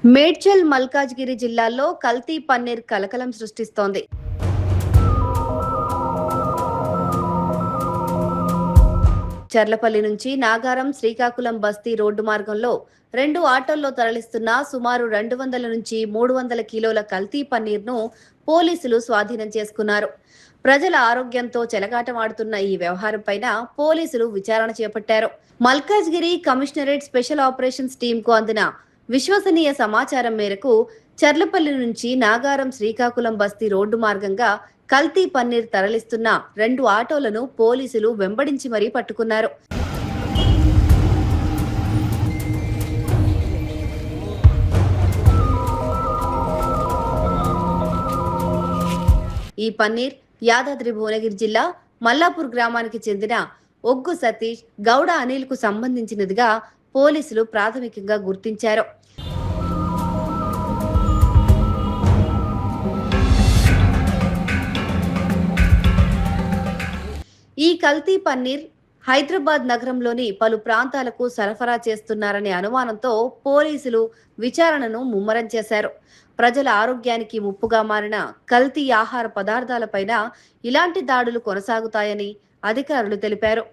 మేడ్చల్ మల్కాజ్గిరి జిల్లాల్లో కల్తీ పన్నీర్ కలకలం సృష్టిస్తోంది. చర్లపల్లి నుంచి నాగారం శ్రీకాకుళం బస్తీ రోడ్డు మార్గంలో 2 ఆటోల్లో తరలిస్తున్న సుమారు 200 నుంచి 300 కిలోల కల్తీ పన్నీర్ను పోలీసులు స్వాధీనం చేసుకున్నారు. ప్రజల ఆరోగ్యంతో చెలగాటమాడుతున్న ఈ వ్యవహారంపైన పోలీసులు విచారణ చేపట్టారు. మల్కాజ్గిరి కమిషనరేట్ స్పెషల్ ఆపరేషన్స్ టీంకు అందిన విశ్వసనీయ సమాచారం మేరకు చర్లపల్లి నుంచి నాగారం శ్రీకాకుళం బస్తీ రోడ్డు మార్గంగా కల్తీ పన్నీర్ తరలిస్తున్న 2 ఆటోలను పోలీసులు వెంబడించి మరీ పట్టుకున్నారు. ఈ పన్నీర్ యాదాద్రి భువనగిరి జిల్లా మల్లాపూర్ గ్రామానికి చెందిన ఒగ్గు సతీష్, గౌడ అనిల్ కు సంబంధించినదిగా పోలీసులు ప్రాథమికంగా గుర్తించారు. ఈ కల్తీ పన్నీర్ హైదరాబాద్ నగరంలోని పలు ప్రాంతాలకు సరఫరా చేస్తున్నారనే అనుమానంతో పోలీసులు విచారణను ముమ్మరం చేశారు. ప్రజల ఆరోగ్యానికి ముప్పుగా మారిన కల్తీ ఆహార పదార్థాలపైన ఇలాంటి దాడులు కొనసాగుతాయని అధికారులు తెలిపారు.